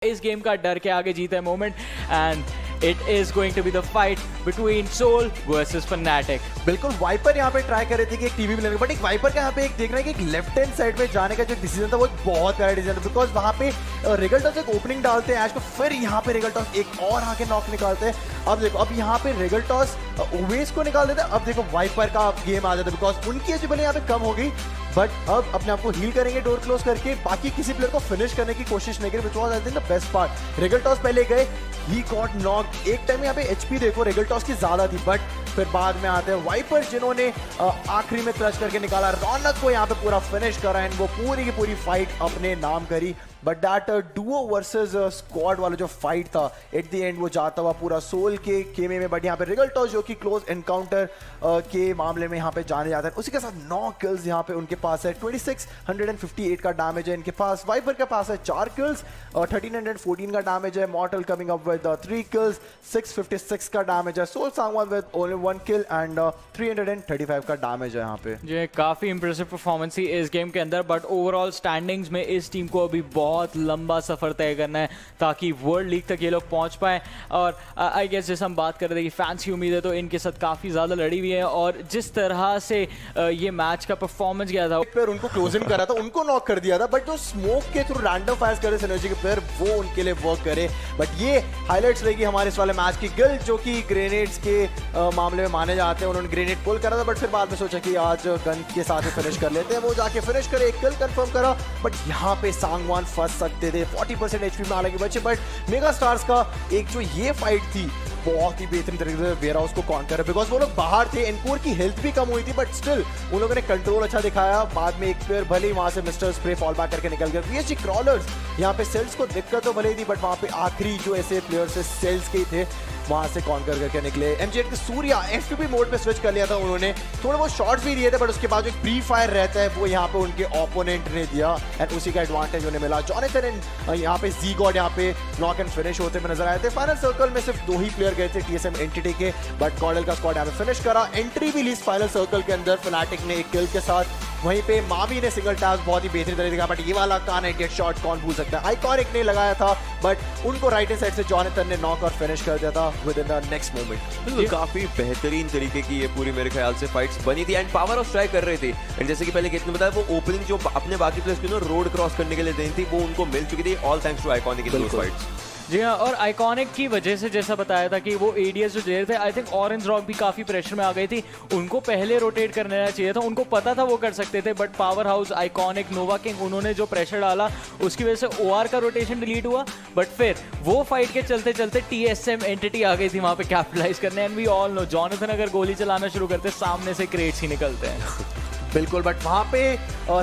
इस गेम का डर के आगे जीता है moment and it is going to be the fight between Soul versus Fnatic. बिल्कुल वाइपर यहाँ पे ट्राई कर रही थी कि एक टीवी भी लेने, बट एक वाइपर का यहाँ पे एक देख रहे हैं कि एक लेफ्ट हैंड साइड पे जाने का जो डिसीजन था वो बहुत प्यारा डिसीजन था, बिकॉज वहाँ पे रेगल्टॉस एक ओपनिंग डालते हैं ऐश को, फिर यहाँ पे रेगल्टॉस एक और आके नॉक निकालते हैं। अब देखो अब यहाँ पे रेगल्टॉस ओवेस को निकाल देते हैं। अब देखो वाइपर का गेम आ जाता है बिकॉज उनकी एज भले यहाँ पे कम हो गई, बट अब अपने आप को हील करेंगे डोर क्लोज करके, बाकी किसी प्लेयर को फिनिश करने की कोशिश नहीं करें, which was I think the best part. रेगल्टॉस पहले गए, ही गॉट नॉक। एक टाइम यहाँ पे एचपी देखो रेगल्टॉस की ज्यादा थी, बट फिर बाद में आते हैं वाइपर जिन्होंने आखिरी में क्रश करके निकाला, रौनक को यहाँ पे पूरा फिनिश करा एंड वो पूरी की पूरी फाइट अपने नाम करी। But that Duo versus squad वाला जो फाइट था एट द एंड वो जाता हुआ पूरा सोल के खेमे में, बट यहाँ पे रेगल्टॉस जो कि क्लोज एनकाउंटर के मामले में यहाँ पे जाने जाता है, उसी के साथ 9 किल्स यहाँ पे उनके पास है, 2658 का डैमेज है इनके पास। वाइपर के पास है 4 किल्स और 1314 का डैमेज है। Mortal coming up with 3 kills, 656 का डैमेज है। Soul Sangwan with only 1 kill and 335 का डैमेज है यहाँ पे। ये काफी इंप्रेसिव परफॉर्मेंस थी इस गेम के अंदर, बट ओवरऑल स्टैंडिंग्स में इस टीम को अभी बहुत लंबा सफर तय करना है ताकि वर्ल्ड लीग तक ये लोग पहुंच पाए। और आई गेस जैसे हम बात कर रहे थे कि फैंस की उम्मीदें तो इनके साथ काफी ज्यादा लड़ी हुई है, और जिस तरह से ये मैच का परफॉर्मेंस गया था, प्लेयर उनको क्लोज इन करा था, उनको नॉक कर दिया था, बट जो स्मोक के थ्रू रैंडम फायर्स करे सिनर्जी के प्लेयर वो उनके लिए वर्क करे। बट ये हाइलाइट्स रहेगी हमारे इस वाले मैच की। गिल जो कि ग्रेनेड्स के मामले में माने जाते हैं, उन्होंने ग्रेनेड पुल करा था, बट फिर बाद में सोचा कि आज गन के साथ ही फिनिश कर लेते हैं, वो जाके फिनिश करे, एक किल कंफर्म करा। बट यहाँ पे सांगवान फंस सकते थे 40% एचपी में हालांकि बचे, बट मेगा स्टार्स का एक जो ये फाइट थी बहुत ही बेहतरीन तरीके से वेयर हाउस को काउंटर है, बिकॉज वो लोग बाहर थे, एनकोर की हेल्थ भी कम हुई थी, बट स्टिल उन लोगों ने कंट्रोल अच्छा दिखाया। बाद में एक प्लेयर भले ही वहां से मिस्टर स्प्रे फॉल बैक करके निकल गया। पीएचजी क्रॉलर्स यहाँ पे सेल्स को दिक्कत तो भले ही थी, बट वहां पे आखिरी जो ऐसे प्लेयर्स से सेल्स के थे वहां से कॉन्कर करके निकले। एमजेड के सूर्या F2P मोड पे स्विच कर लिया था उन्होंने, थोड़े बहुत शॉट्स भी दिए थे, बट उसके बाद जो प्री फायर रहता है वो यहाँ पे उनके ओपोनेंट ने दिया एंड उसी का एडवांटेज उन्हें मिला। जॉनथन एंड यहाँ पे जी गॉड यहाँ पे नॉक एंड फिनिश होते हुए नजर आए थे। फाइनल सर्कल में सिर्फ 2 ही प्लेयर गए थे TSM एंटिटी के, बट कॉर्डल का स्क्वाड यहाँ पे फिनिश करा। एंट्री भी ली फाइनल सर्कल के अंदर फनाटिक ने एक किल के साथ। वहीं पे मावी ने सिंगल टास्क बहुत ही बेहतरीन तरीके का, बट ये वाला कान एट शॉट कौन भूल सकता है। आइकॉनिक ने लगाया था, बट उनको राइट हैंड साइड से जॉनथन ने नॉक और फिनिश कर दिया था with in the next moment. काफी बेहतरीन तरीके की ये पूरी मेरे ख्याल से फाइट्स बनी थी एंड पावर ऑफ ट्राई कर रहे थे। एंड जैसे कि पहले कितने बताया, वो ओपनिंग जो अपने बाकी प्लेयर्स को रोड क्रॉस करने के लिए देनी थी वो उनको मिल चुकी थी, all thanks to iconic in those fights. जी हाँ, और आइकॉनिक की वजह से जैसा बताया था कि वो एडीएस जो दे रहे थे, आई थिंक ऑरेंज रॉक भी काफी प्रेशर में आ गई थी, उनको पहले रोटेट करना चाहिए था, उनको पता था वो कर सकते थे, but power house, iconic, Nova king, उन्होंने जो प्रेशर डाला उसकी वजह से ओआर का रोटेशन डिलीट हुआ। बट फिर वो फाइट के चलते चलते टीएसएम एंटिटी आ गई थी वहां पे कैपिटलाइज करने, and we all know Jonathan अगर गोली चलाना शुरू करते सामने से क्रेट्स ही निकलते हैं। बिल्कुल, बट वहां पे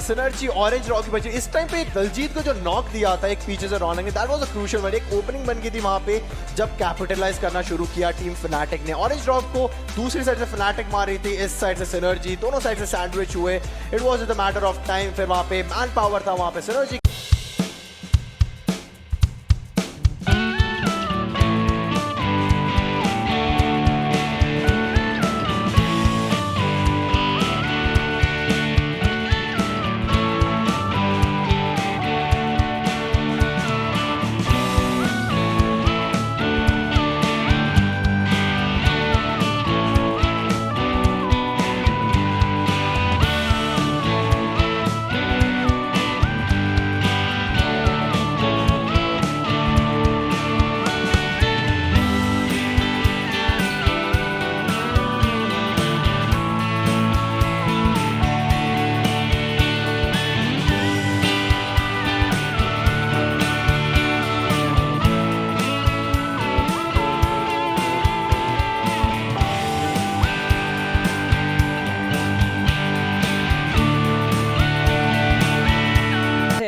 सिनर्जी ऑरेंज रॉक की बची। इस टाइम पे दलजीत को जो नॉक दिया था एक पीछे से रौनक ने, that was a crucial one. एक ओपनिंग बन गई थी वहां पे जब कैपिटलाइज करना शुरू किया टीम फनाटिक ने। ऑरेंज रॉक को दूसरी साइड से फनाटिक मार रही थी, इस साइड से सिनर्जी, दोनों साइड से सैंडविच हुए। It was the matter of time. फिर वहां पे मैन पावर था, वहां पे सिनर्जी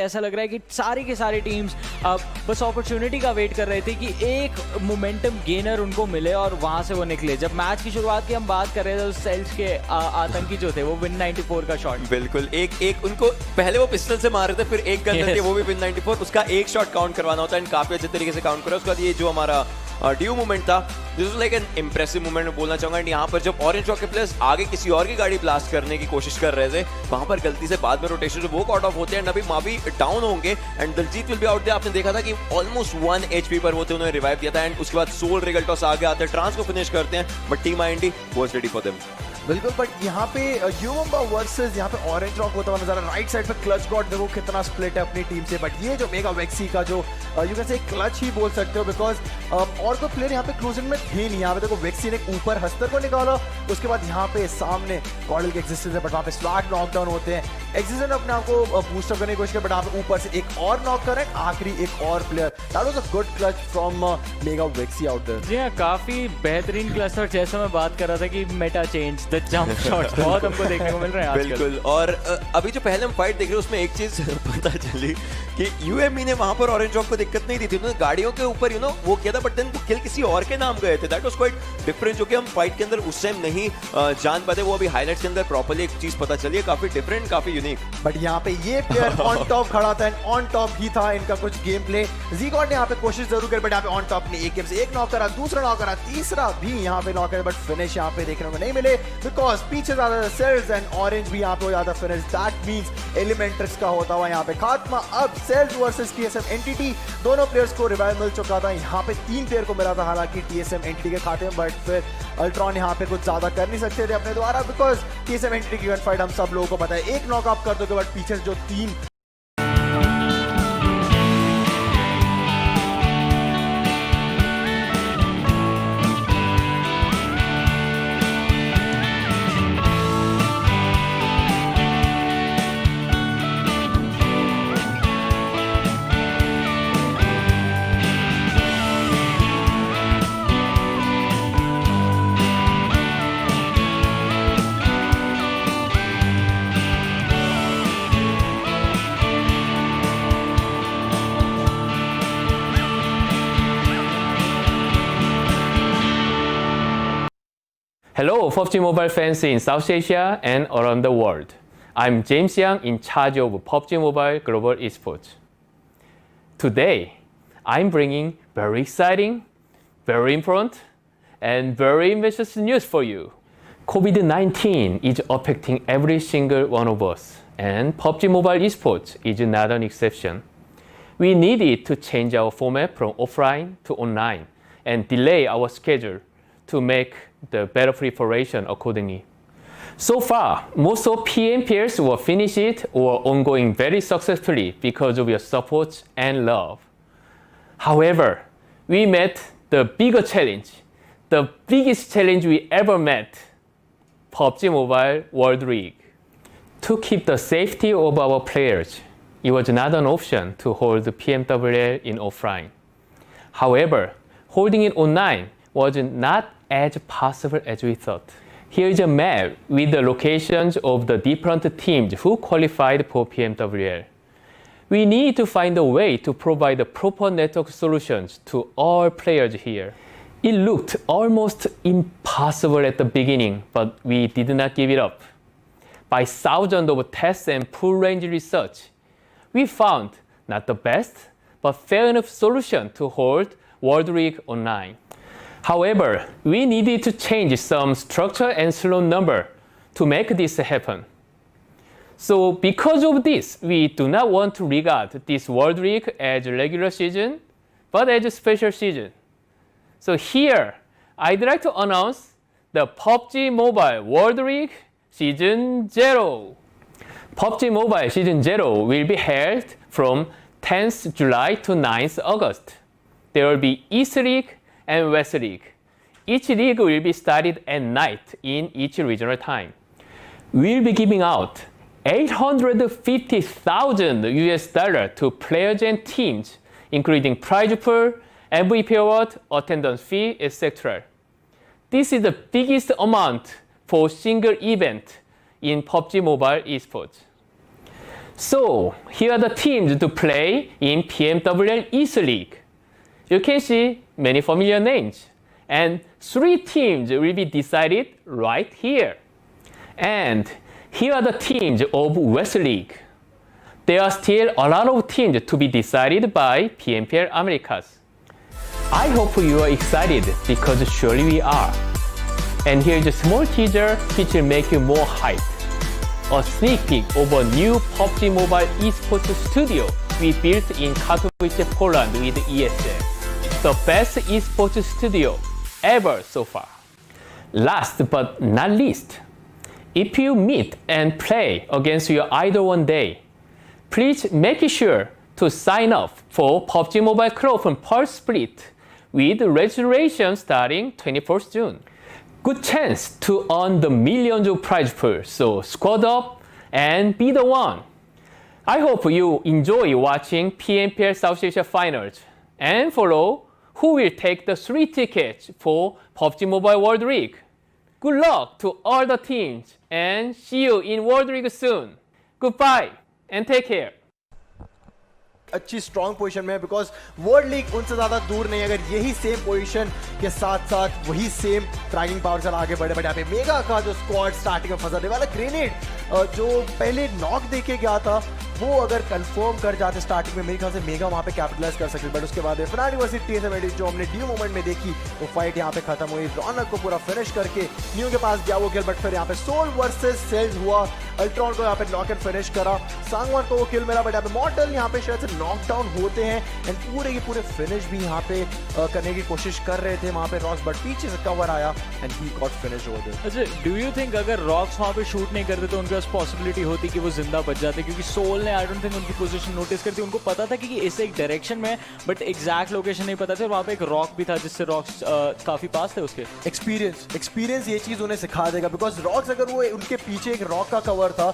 ऐसा लग रहा है कि सारी की सारी टीम्स अब बस अपॉर्चुनिटी का वेट कर रहे थे कि एक मोमेंटम गेनर उनको मिले और वहां से वो निकले। जब मैच की शुरुआत की हम बात कर रहे थे, सेल्स के आतंकी जो थे वो विन 94 का शॉट, बिल्कुल एक उनको पहले वो पिस्टल से मार रहे थे, फिर एक गन थे वो भी विन 94, उसका एक शॉट काउंट करवाना होता है एंड काफी अच्छे तरीके से काउंट करा। उसके बाद ये जो हमारा ड्यू मूवमेंट था, this was like an impressive movement मैं बोलना चाहूंगा। एंड यहाँ पर जब ऑरेंज रॉक के प्लेयर्स आगे किसी और की गाड़ी ब्लास्ट करने की कोशिश कर रहे थे, वहां पर गलती से बाद में रोटेशन वो कॉट ऑफ होते हैं एंड अभी मावी डाउन होंगे and Diljit will be out there. आपने देखा था कि ऑलमोस्ट 1 HP पर होते उन्होंने रिवाइव दिया था एंड उसके बाद सोल रिगल्टॉस आगे आते हैं, ट्रांस को फिनिश करते हैं, but team IND was ready for them. बिल्कुल, बट यहाँ पे यूमंबा वर्सेस यहाँ पे ऑरेंज रॉक होता हुआ नजर आ रहा है। राइट साइड पे क्लच गॉड देखो कितना स्प्लिट है अपनी टीम से, बट ये जो मेगा वेक्सी का जो यू कैन से क्लच ही बोल सकते हो, बिकॉज और कोई प्लेयर यहाँ पे क्लोजन में थे नहीं। यहाँ पे देखो वेक्सी ने ऊपर हस्तर को निकाला, उसके बाद यहाँ पे सामने कॉर्डल के एक्सिस्टेंस है, बट वहाँ पे स्वैग नॉकडाउन होते हैं। एक्सिस्टेंस ने अपने आप को बूस्ट अप करने की कोशिश की, बट यहाँ पे ऊपर से एक और नॉक कर रहे हैं, आखिरी एक और player. That was a good clutch from mega vexy out there. जी हाँ, काफी बेहतरीन क्लच। और जैसा मैं बात कर रहा था कि Meta change the jump shots बहुत हमको देखने को मिल रहे हैं आजकल। बिल्कुल, और अभी जो पहले हम फाइट देख रहे हैं उसमें एक चीज पता चली कि यूएमई ने वहां पर ऑरेंज रॉक को दिक्कत नहीं दी थी, उन्होंने गाड़ियों के ऊपर वो किया था, बट देन वो किल किसी और के नाम गए थे। दैट वाज क्वाइट डिफरेंट, जो कि हम फाइट के अंदर उस टाइम नहीं जान पाते, वो अभी हाइलाइट्स के अंदर प्रॉपर्ली एक चीज पता चली है, काफी डिफरेंट, काफी यूनिक। बट यहाँ पे ये प्लेयर ऑन टॉप खड़ा था, ऑन टॉप ही था इनका कुछ गेम प्ले। ज़ीगॉड ने यहाँ पे कोशिश जरूर करी, बट यहाँ पे ऑन टॉप ने एक गेम से एक नॉक करा, दूसरा नॉक करा, तीसरा भी यहाँ पे नॉक करा, बट फिनिश यहाँ पे देखने को नहीं मिले, बिकॉज पीछे ज्यादा सेल्स एंड ऑरेंज भी यहाँ पे हो जाता फिनिश। दैट मींस एलिमेंट्रिक्स का होता हुआ यहाँ पे खात्मा। अब सेल्स वर्सेस टीएसएम एंटिटी, दोनों प्लेयर्स को रिवाइव मिल चुका था। यहाँ पे 3 प्लेयर को मिला था हालांकि टीएसएम एंटिटी के खाते में, बट फिर अल्ट्रॉन यहाँ पे कुछ ज्यादा कर नहीं सकते थे अपने द्वारा, बिकॉज टीएसएम एंटिटी की गन फाइट हम सब लोगों को पता है, एक नॉक आउट कर दोगे, बट पीछे से जो 3 Hello, PUBG Mobile fans in South Asia and around the world. I'm James Yang, in charge of PUBG Mobile Global Esports. Today, I'm bringing very exciting, very important, and very ambitious news for you. COVID-19 is affecting every single one of us, and PUBG Mobile Esports is not an exception. We needed to change our format from offline to online and delay our schedule to make the better preparation accordingly. So far, most of PMPLs were finished or ongoing very successfully because of your support and love. However, we met the bigger challenge, the biggest challenge we ever met, PUBG Mobile World League. To keep the safety of our players, it was not an option to hold PMWL in offline. However, holding it online was not as possible as we thought. Here is a map with the locations of the different teams who qualified for PMWL. We need to find a way to provide the proper network solutions to all players here. It looked almost impossible at the beginning, but we did not give it up. By thousands of tests and full range research, we found not the best, but fair enough solution to hold World League online. However, we needed to change some structure and slot number to make this happen. So because of this, we do not want to regard this World League as a regular season, but as a special season. So here, I'd like to announce the PUBG Mobile World League Season 0. PUBG Mobile Season 0 will be held from 10th July to 9th August. There will be East League and West League. Each league will be started at night in each regional time. We'll be giving out $850,000 US to players and teams, including prize pool, MVP award, attendance fee, etc. This is the biggest amount for a single event in PUBG Mobile Esports. So, here are the teams to play in PMWL East League. You can see many familiar names, and 3 teams will be decided right here. And here are the teams of West League. There are still a lot of teams to be decided by PMPL Americas. I hope you are excited because surely we are. And here's a small teaser which will make you more hyped. A sneak peek of a new PUBG Mobile esports studio we built in Katowice, Poland with ESL. The best esports studio ever so far. Last but not least, if you meet and play against your idol one day, please make sure to sign up for PUBG Mobile Club from Pulse Split with registration starting 24th June. Good chance to earn the millions of prize pool, so squad up and be the one. I hope you enjoy watching PMPL South Asia Finals and follow who will take the 3 tickets for PUBG Mobile World League. Good luck to all the teams and see you in World League soon. Goodbye and take care. अच्छी strong position में है because world league उनसे ज्यादा दूर नहीं है। अगर यही सेम पोजीशन के साथ साथ वही सेम ट्रैकिंग पावर से आगे बढ़े यहाँ पे मेगा का जो स्क्वाड स्टार्टिंग में फंसा दे वाला ग्रेनेड जो पहले नॉक देके गया था वो अगर कंफर्म कर जाते स्टार्टिंग में मेरे ख्याल से मेगा वहां पे कैपिटलाइज कर सकते, बट उसके बाद फनाटी वर्सेस टीएसएम एडिट जो हमने ड्यू मोमेंट में देखी वो फाइट यहाँ पे खत्म हुई। रौनक को पूरा फिनिश करके न्यू के पास गया वो किल, बट फिर यहाँ पे सोल वर्सेस सेल्स हुआ। अल्ट्रॉन को यहाँ पे नॉक एंड फिनिश करा, सांगवान को वो किल मिला, बट यहाँ पे मॉर्टल यहाँ पे शायद से नॉकडाउन होते हैं एंड पूरे के पूरे फिनिश भी यहाँ पे करने की कोशिश कर रहे थे वहां पे रॉक्स, बट पीछे से कवर आया and he got finish over there. अच्छा, डू यू थिंक अगर रॉक्स वहां पे शूट नहीं करते तो उनके पास पॉसिबिलिटी होती कि वो जिंदा बच जाते? क्योंकि सोल ने आई डोंट थिंक उनकी पोजीशन नोटिस करती, उनको पता था कि इस एक डायरेक्शन में, बट एग्जैक्ट लोकेशन नहीं पता था। वहां पे एक रॉक भी था जिससे रॉक्स काफी पास थे उसके। एक्सपीरियंस ये चीज उन्हें सिखा देगा बिकॉज रॉक्स अगर वो उनके पीछे एक रॉक का कवर था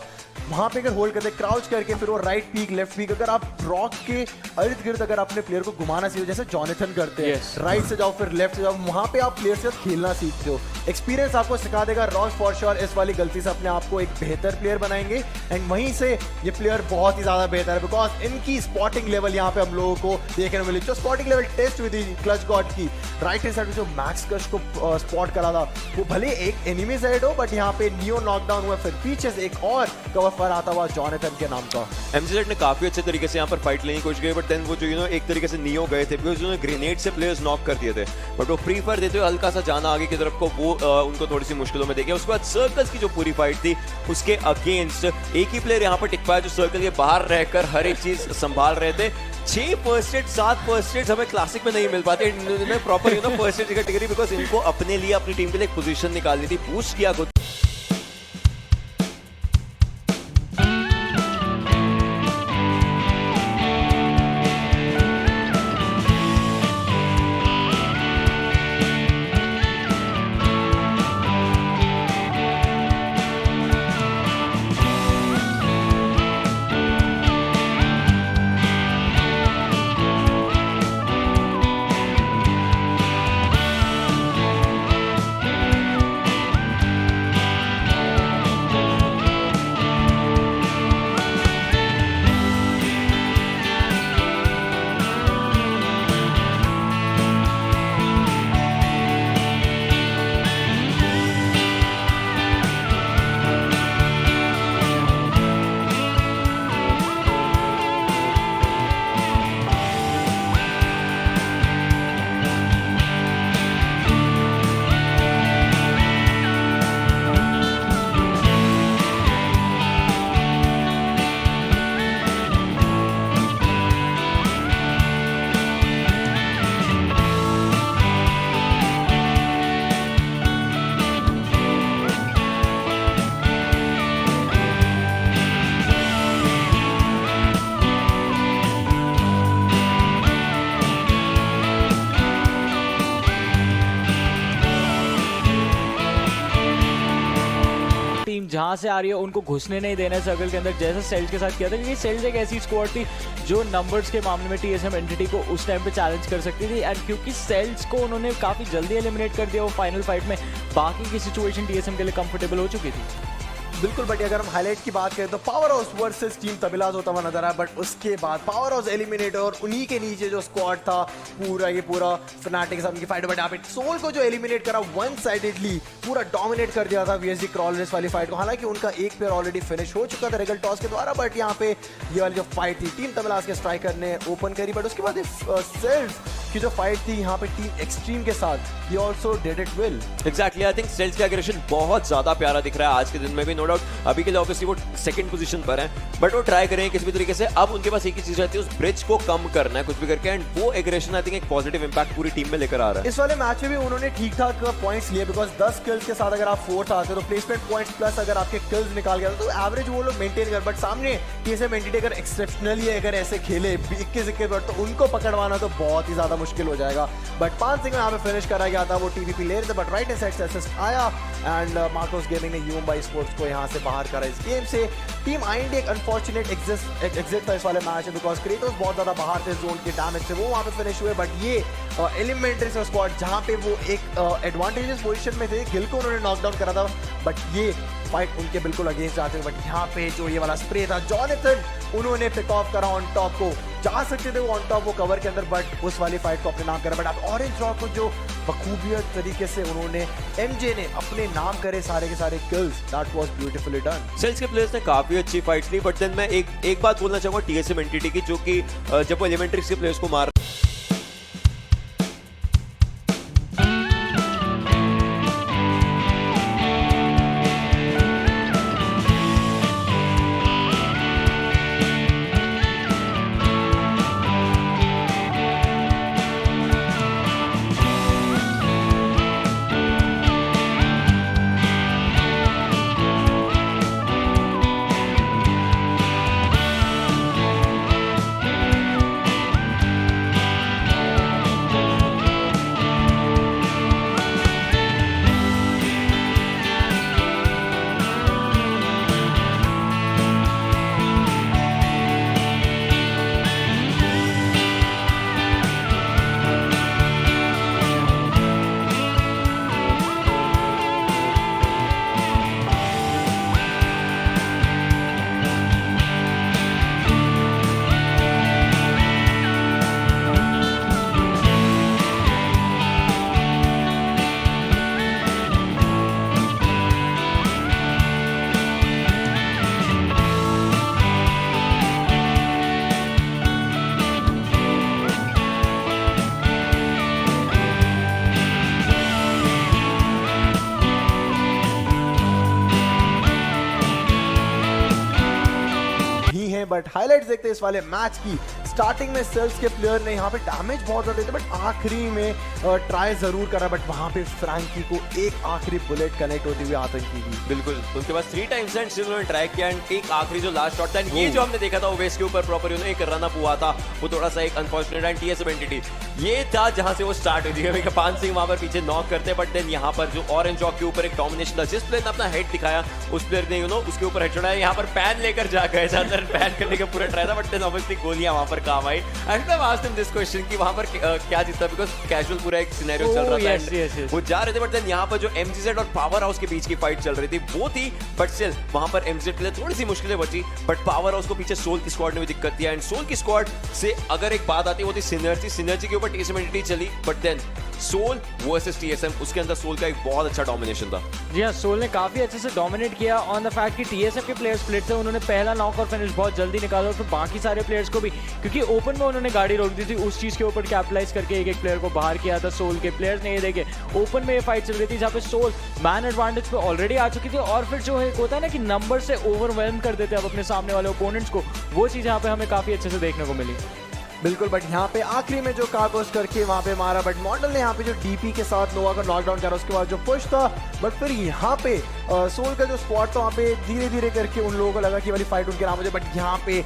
वहां पे अगर होल्ड करते क्राउच करके फिर वो राइट पीक लेफ्ट पीक, अगर आप रॉक के इर्द गिर्द अगर अपने प्लेयर को घुमाना सीखो जैसे जॉनथन करते हैं, राइट से जाओ फिर लेफ्ट से जाओ, वहां पे आप प्लेयर से खेलना सीखते हो। एक्सपीरियंस आपको सिखा देगा। रॉक्स फॉर श्योर इस वाली गलती से अपने आप को एक बेहतर प्लेयर बनाएंगे एंड वहीं से ये प्लेयर बहुत ही ज्यादा बेहतर है बिकॉज इनकी स्पॉटिंग लेवल यहाँ पे हम लोगों को देखने को मिली। जो स्पॉटिंग लेवल टेस्ट हुई थी क्लच गॉड की राइट हैंड साइड में जो मैक्स कश को स्पॉट करा था वो भले एक एनिमी साइड हो बट यहाँ पे नियो नॉकडाउन हुआ, फिर पीछे से एक और कवर फर आता हुआ जॉनथन के नाम का। एमसीजेड ने काफी अच्छे तरीके से यहाँ पर फाइट लेने की कोशिश की, बट देन वो जो एक तरीके से नियो गए थे बिकॉज उन्होंने ग्रेनेड से प्लेयर्स नॉक कर दिए थे, बट वो फ्री फायर देते हुए हल्का सा जाना आगे की तरफ को वो उनको थोड़ी सी मुश्किलों में देखे। उसके बाद सर्कल्स की जो पूरी फाइट थी उसके अगेंस्ट एक ही प्लेयर यहाँ पर टिक पाया जो सर्कल के बाहर रहकर हर एक चीज संभाल रहे थे। 6 फर्स्ट एड 7 फर्स्ट एड हमें क्लासिक में नहीं मिल पाते, इन्होंने proper first aid category because इनको अपने लिए अपनी टीम के लिए एक पोजीशन निकालनी थी, बूस्ट किया खुद। जहां से आ रही है उनको घुसने नहीं देना सर्कल के अंदर, जैसा सेल्स के साथ किया था, क्योंकि सेल्स एक ऐसी स्क्वाड थी जो नंबर्स के मामले में टीएसएम एंटिटी को उस टाइम पे चैलेंज कर सकती थी एंड क्योंकि सेल्स को उन्होंने काफी जल्दी एलिमिनेट कर दिया वो फाइनल फाइट में, बाकी की सिचुएशन टीएसएम के लिए कंफर्टेबल हो चुकी थी। बिल्कुल, बट अगर हम हाईलाइट की बात करें तो पावर हाउस वर्सेस टीम तमिलाज होता हुआ नजर आया, बट उसके बाद पावर हाउस एलिमिनेट और उन्हीं के नीचे जो स्क्वाड था पूरा फनाटिक सब की फाइट, बट यहाँ पे सोल को जो एलिमिनेट करा वन साइडेडली पूरा डोमिनेट कर दिया था वीएसजी क्रॉलर्स वाली फाइट को। हालांकि उनका एक प्लेयर ऑलरेडी फिनिश हो चुका था रेगल टॉस के द्वारा, बट यहाँ पे ये वाली जो फाइट थी टीम तमिलाज के स्ट्राइकर ने ओपन करी, बट उसके बाद सेल्स कि जो फाइट थी यहाँ पे टीम एक्सट्रीम के साथ, ये also did it well. Exactly, I think सेल्स का एग्रेशन बहुत ज्यादा प्यारा दिख रहा है आज के दिन में भी, नो डाउट। अभी के लिए ऑब्वियसली वो सेकंड पोजीशन पर है, बट वो ट्राई करेंगे किसी भी तरीके से। अब उनके पास एक ही चीज रहती है, उस ब्रिज को कम करना है कुछ भी करके, एंड वो एग्रेशन आई थिंक एक पॉजिटिव इंपैक्ट पूरी टीम में लेकर आ रहा है। इस वाले मैच में भी उन्होंने ठीक ठाक पॉइंट्स लिए, बिकॉज 10 किल्स के साथ अगर आप फोर्थ आते हो तो प्लेसमेंट पॉइंट्स प्लस अगर आपके किल्स निकाल गया तो एवरेज वो लोग मेंटेन कर, बट सामने TSM एंटिटी अगर एक्सेप्शनली अगर ऐसे खेले 21 पर, तो उनको पकड़वाना तो बहुत ही ज्यादा मुश्किल हो जाएगा। बट 5 सिंह यहाँ पे फिनिश करा गया था, वो TVP ले रहे थे, बट राइट हैंड साइड से असिस्ट आया एंड मार्कोस गेमिंग ने यूएमबाई स्पोर्ट्स को यहाँ से बाहर करा इस गेम से। टीम IND एक अनफॉर्चुनेट एग्जिट था इस वाले मैच में, बिकॉज क्रेटोस बहुत ज्यादा बाहर थे जोन के डैमेज से, वो वहाँ पे फिनिश हुए। बट ये एलिमेंट्री से स्क्वाड जहाँ पे वो एक एडवांटेजेस पोजीशन में थे, गिल को उन्होंने नॉकडाउन करा था, बट ये फाइट उनके बिल्कुल अगेंस्ट जाते हैं। बट यहाँ पे जो ये वाला स्प्रे था, जॉनथन उन्होंने पिक ऑफ करा ऑन टॉप को, जा सकते थे वो ऑन टॉप वो कवर के अंदर, बट उस वाली फाइट को अपने नाम करा। बट अब ऑरेंज रॉक को जो बखूबियत तरीके से उन्होंने MJ ने अपने नाम करे सारे के सारे kills, that was beautifully done. सेल्स के प्लेयर्स ने काफी अच्छी फाइट्स ली, बट देन मैं एक बात बोलना चाहूंगा TSM एंटिटी की, जो कि जब वो एलिमेंट्रिक्स के प्लेयर्स को मार बट हाइलाइट्स देखते हैं इस वाले मैच की। स्टार्टिंग में सेल्स के प्लेयर ने यहाँ पे डैमेज बहुत ज्यादा थे, बट आखिरी में ट्राई जरूर करा, बट वहां पे फ्रैंकी को एक आखिरी बुलेट कनेक्ट होती हुई आतंकी की। बिल्कुल, उनके पास 3 टाइम्स एंड उन्होंने ट्राई किया, एंड एक आखिरी जो लास्ट शॉट था, ये जो हमने देखा था वो वेस्ट के ऊपर प्रॉपर उन्होंने एक रन अप हुआ था, वो थोड़ा सा एक अनफॉर्चुनेट, एंड TSM एंटिटी ये था जहां से वो स्टार्ट हुई थी। पान सिंह वहां पर पीछे नॉक करते, बट देन यहाँ पर जो ऑरेंज रॉक के ऊपर एक डोमिनेशन था, जिस प्लेयर ने अपना हेड दिखाया उस प्लेयर ने उसके ऊपर हेड चढ़ाया, यहाँ पर पैन लेकर जा गए, पैन करने का पूरा ट्राई था, बट देन ऑब्वियसली गोलियां वहां पर काम आई। And I asked him this question कि वहां पर क्या जीता, बिकॉज़ कैजुअल पूरा एक सिनेरियो चल रहा था, yes. वो जा रहे थे, बट देन यहाँ पर जो MGZ और पावर हाउस के बीच की फाइट चल रही थी वो थी, बट स्टिल वहां पर MGZ के लिए थोड़ी सी मुश्किलें बची, बट पावर हाउस को पीछे सोल की स्क्वाड ने भी दिक्कत दिया, एंड सोल की स्क्वाड से अगर एक बात आती है वो थी सिनर्जी के ऊपर TSM एंटिटी चली, but then Soul versus TSM, उसके अंदर सोल का एक बहुत अच्छा डोमिनेशन था। जी हाँ, सोल ने काफी अच्छे से डोमिनेट किया ऑन द फैक्ट कि TSM के प्लेयर्स स्प्लिट थे, उन्होंने पहला नॉक और फिनिश बहुत जल्दी निकाला, और फिर बाकी सारे प्लेयर्स को भी, क्योंकि ओपन में उन्होंने गाड़ी रोक दी थी, उस चीज के ऊपर कैपिटलाइज करके एक प्लेयर को बाहर किया था सोल के प्लेयर्स ने। ये देखे ओपन में ये फाइट चल रही थी जहाँ पे सोल मैन एडवांटेज पे ऑलरेडी आ चुकी थी, और फिर जो है होता है ना कि नंबर से ओवरवेलम कर देते अब अपने सामने वाले ओपोनेंट्स को, वो चीज यहाँ पे हमें काफी अच्छे से देखने को मिली। बिल्कुल, बट यहाँ पे आखिरी में जो कार्गोस करके वहाँ पे मारा, बट मॉडल ने यहाँ पे जो DP के साथ नोवा को नॉकडाउन करा, उसके बाद जो पुश था, बट फिर यहाँ पे सोल का जो स्पॉट था वहाँ पे धीरे धीरे करके उन लोगों को लगा कि वाली फाइट उनके नाम हो जाए, बट यहाँ पे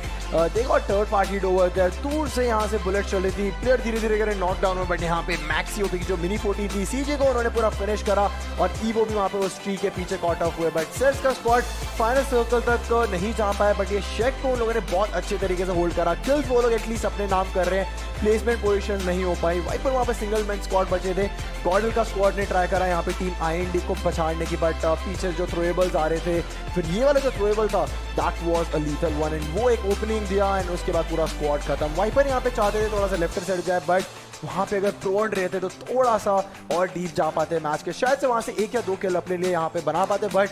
देखो थर्ड पार्टी ओवर था, दूर से यहाँ से बुलेट चल रही थी, प्लेयर धीरे धीरे करके नॉकडाउन हुआ, बट यहाँ पे मैक्सी ओपी की जो मिनी 40 थी, CJ को उन्होंने पूरा फिनिश करा, और ईवो भी वहाँ पे उस ट्री के पीछे कॉट ऑफ हुए, बट सेल्स का स्पॉट फाइनल सर्कल तक नहीं जा पाया, बट ये शेक को उन लोगों ने बहुत अच्छे तरीके से होल्ड करा, किल्स वो लोग एटलीस्ट अपने नाम कर रहे हैं, प्लेसमेंट पोजीशन नहीं हो पाई। वाइपर वहाँ पे सिंगल मैन स्क्वाड बचे थे, गॉडल का स्क्वाड ने ट्राई करा यहाँ पे टीम IND को पछाड़ने की, बट पीछे जो थ्रोएबल्स आ रहे थे, फिर ये वाला जो थ्रोएबल था that was a lethal one, and वो एक ओपनिंग दिया, एंड उसके बाद पूरा स्क्वाड खत्म। वाइपर यहाँ पे चाहते थे थोड़ा सा लेफ्ट साइड जाए, बट वहाँ पे अगर प्रोन रहते तो थोड़ा सा और डीप जा पाते मैच के, शायद से वहाँ से 1 या 2 किल अपने लिए यहाँ पे बना पाते, बट